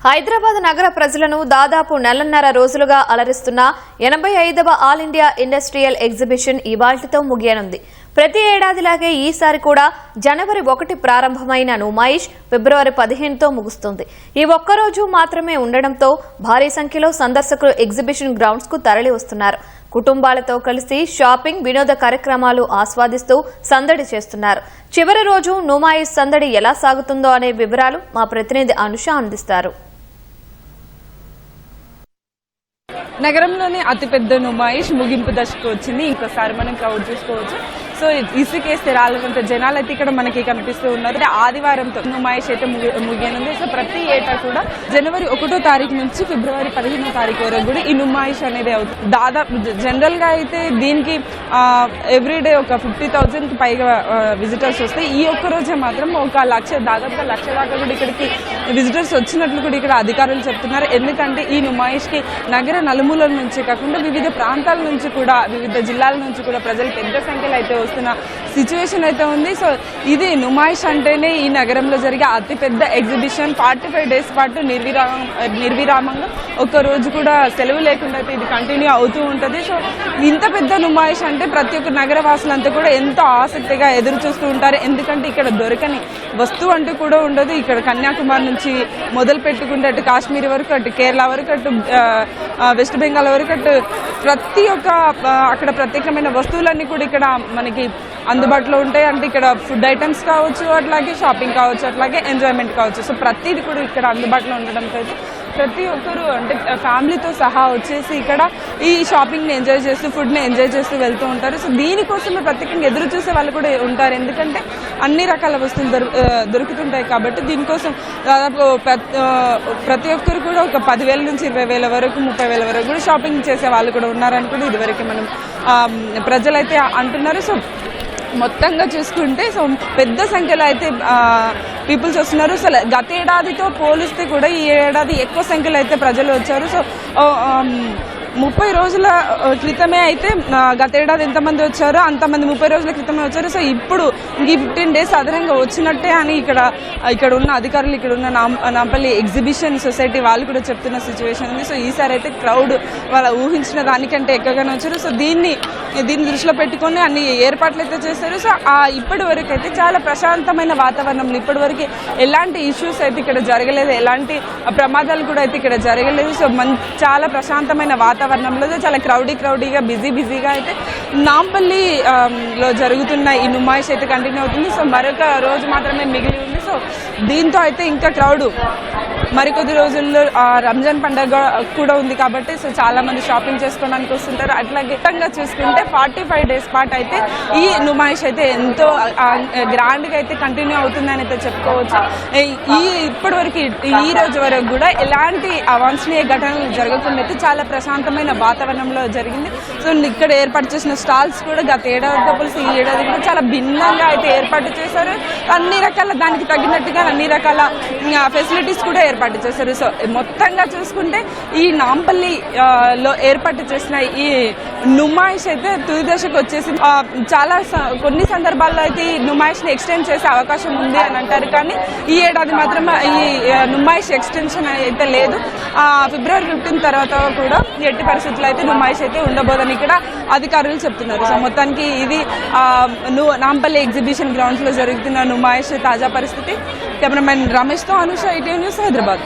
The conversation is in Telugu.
హైదరాబాద్ నగర ప్రజలను దాదాపు నెలన్నర రోజులుగా అలరిస్తున్న 85వ ఆల్ ఇండియా ఇండస్ట్రియల్ ఎగ్జిబిషన్ ఇవాళ్టితో ముగియనుంది. ప్రతి ఏడాదిలాగే ఈసారి కూడా జనవరి 1 ప్రారంభమైన నుమాయిష్ ఫిబ్రవరి 15తో ముగుస్తుంది. ఈ ఒక్కరోజు మాత్రమే ఉండడంతో భారీ సంఖ్యలో సందర్శకులు ఎగ్జిబిషన్ గ్రౌండ్స్ కు తరలి వస్తున్నారు. కుటుంబాలతో కలిసి షాపింగ్, వినోద కార్యక్రమాలు ఆస్వాదిస్తూ సందడి చేస్తున్నారు. చివరి రోజు నుమాయిష్ సందడి ఎలా సాగుతుందో అనే వివరాలు మా ప్రతినిధి అనుష అందిస్తారు. నగరంలోని అతిపెద్ద నుమాయిష్ ముగింపు దశకు వచ్చింది. ఇంకోసారి మనం క్రౌడ్ చూసుకోవచ్చు. సో ఇసుకేస్తే రాళ్ళంత జనాలు అయితే ఇక్కడ మనకి కనిపిస్తూ ఉన్నారు. ఆదివారంతో నుమాయిష్ అయితే ముగియనుంది. సో ప్రతి ఏటా కూడా జనవరి 1వ తారీఖు నుంచి ఫిబ్రవరి 15వ తారీఖు వరకు కూడా ఈ నుమాయిష్ అనేది అవుతుంది. దాదాపు జనరల్ గా అయితే దీనికి ఎవ్రీడే ఒక 50,000 పైగా విజిటర్స్ వస్తాయి. ఈ ఒక్క రోజే మాత్రం దాదాపు లక్ష దాకా కూడా ఇక్కడికి విజిటర్స్ వచ్చినట్లు కూడా ఇక్కడ అధికారులు చెప్తున్నారు. ఎందుకంటే ఈ నుమాయిష్ కి నగర నలుమూలల నుంచి కాకుండా వివిధ ప్రాంతాల నుంచి కూడా, వివిధ జిల్లాల నుంచి కూడా ప్రజలు పెద్ద సంఖ్యలో అయితే వస్తున్న సిచ్యువేషన్ అయితే ఉంది. సో ఇది నుమాయిష్ అంటేనే ఈ నగరంలో జరిగే అతిపెద్ద ఎగ్జిబిషన్. 45 డేస్ పాటు నిర్విరామంగా ఒక్క రోజు కూడా సెలవు లేకుండా అయితే ఇది కంటిన్యూ అవుతూ ఉంటుంది. సో ఇంత పెద్ద నుమాయిష్ అంటే ప్రతి ఒక్క నగర వాసులంతా కూడా ఎంతో ఆసక్తిగా ఎదురు చూస్తూ ఉంటారు. ఎందుకంటే ఇక్కడ దొరకని వస్తువు అంటూ కూడా ఉండదు. ఇక్కడ కన్యాకుమారి నుంచి మొదలు పెట్టుకుంటే అటు కాశ్మీర్ వరకు, అటు కేరళ వరకు, అటు వెస్ట్ బెంగాల్ వరకు, అటు ప్రతి ఒక్క అక్కడ ప్రత్యేకమైన వస్తువులన్నీ కూడా ఇక్కడ మనకి అందుబాటులో ఉంటాయి. అంటే ఇక్కడ ఫుడ్ ఐటమ్స్ కావచ్చు, అట్లాగే షాపింగ్ కావచ్చు, అట్లాగే ఎంజాయ్మెంట్ కావచ్చు. సో ప్రతిది కూడా ఇక్కడ అందుబాటులో ఉండడంతో అయితే ప్రతి ఒక్కరు అంటే ఫ్యామిలీతో సహా వచ్చేసి ఇక్కడ ఈ షాపింగ్ ని ఎంజాయ్ చేస్తూ, ఫుడ్ ని ఎంజాయ్ చేస్తూ వెళ్తూ ఉంటారు. సో దీనికోసమే ప్రత్యేకంగా ఎదురు చూసే వాళ్ళు కూడా ఉంటారు. ఎందుకంటే అన్ని రకాల వస్తువులు దొరుకుతుంటాయి కాబట్టి దీనికోసం దాదాపు ప్రతి ఒక్కరు కూడా ఒక 10,000 నుంచి 20,000 వరకు, 30,000 వరకు కూడా షాపింగ్ చేసే వాళ్ళు కూడా ఉన్నారని కూడా ఇదివరకు మనం ప్రజలైతే అంటున్నారు. సో మొత్తంగా చూసుకుంటే సో పెద్ద సంఖ్యలో అయితే పీపుల్స్ వస్తున్నారు. సో గత ఏడాదితో పోలిస్తే కూడా ఈ ఏడాది ఎక్కువ సంఖ్యలో అయితే ప్రజలు వచ్చారు. సో 30 రోజుల క్రితమే అయితే గత ఏడాది ఎంతమంది వచ్చారో అంతమంది 30 రోజుల క్రితమే వచ్చారు. సో ఇప్పుడు ఈ 15 డేస్ అదనంగా వచ్చినట్టే అని ఇక్కడ ఉన్న అధికారులు, ఇక్కడ ఉన్న నాంపల్లి ఎగ్జిబిషన్ సొసైటీ వాళ్ళు కూడా చెప్తున్న సిచ్యువేషన్ ఉంది. సో ఈసారి అయితే క్రౌడ్ వాళ్ళ ఊహించిన దానికంటే ఎక్కువగానే వచ్చారు. సో దీన్ని దృష్టిలో పెట్టుకుని అన్ని ఏర్పాట్లు అయితే చేశారు. సో ఇప్పటి వరకు అయితే చాలా ప్రశాంతమైన వాతావరణంలో ఇప్పటి వరకు ఎలాంటి ఇష్యూస్ అయితే ఇక్కడ జరగలేదు, ఎలాంటి ప్రమాదాలు కూడా అయితే ఇక్కడ జరగలేదు. సో చాలా ప్రశాంతమైన వాతావరణంలో చాలా క్రౌడీగా బిజీగా అయితే నాంపల్లి లో జరుగుతున్న ఈ నుమాయిష్ అయితే కంటిన్యూ అవుతుంది. సో మరొక రోజు మాత్రమే మిగిలి ఉంది. సో దీంతో అయితే ఇంకా క్రౌడ్ మరికొద్ది రోజుల్లో రంజాన్ పండుగ కూడా ఉంది కాబట్టి సో చాలా మంది షాపింగ్ చేసుకోవడానికి వస్తుంటారు. అట్లాగే చూసుకుంటే 45 డేస్ పాటు అయితే ఈ నుమాయిష్ అయితే ఎంతో గ్రాండ్ గా అయితే కంటిన్యూ అవుతుందని అయితే చెప్పుకోవచ్చు. ఇప్పటి వరకు ఈ రోజు వరకు కూడా ఎలాంటి అవాంఛనీయ ఘటనలు జరగకుండా అయితే చాలా ప్రశాంతమైన వాతావరణంలో జరిగింది. సో ఇక్కడ ఏర్పాటు చేసిన స్టాల్స్ కూడా గత ఏడాదితో పోలిసి ఈ ఏడాది కూడా చాలా భిన్నంగా అయితే ఏర్పాటు చేశారు. అన్ని రకాల దానికి తగినట్టుగా అన్ని రకాల ఫెసిలిటీస్ కూడా ఏర్పాటు చేశారు. సో మొత్తంగా చూసుకుంటే ఈ నాంపల్లి లో ఏర్పాటు చేసిన ఈ నుమాయిష్ అయితే తుది దశకు వచ్చేసింది. చాలా కొన్ని సందర్భాల్లో అయితే ఈ నుమాయిష్ ని ఎక్స్టెండ్ చేసే అవకాశం ఉంది అని అంటారు. కానీ ఈ ఏడాది మాత్రం ఈ నుమాయిష్ ఎక్స్టెన్షన్ అయితే లేదు. ఫిబ్రవరి 15 తర్వాత కూడా ఎట్టి పరిస్థితుల్లో అయితే నుమాయిష్ అయితే ఉండబోదని ఇక్కడ అధికారులు చెప్తున్నారు. సో మొత్తానికి ఇది నాంపల్లి ఎగ్జిబిషన్ గ్రౌండ్స్ లో జరుగుతున్న నుమాయిష్ తాజా పరిస్థితి. కెమెరామెన్ రమేష్ తో అనుష, ITV న్యూస్, హైదరాబాద్.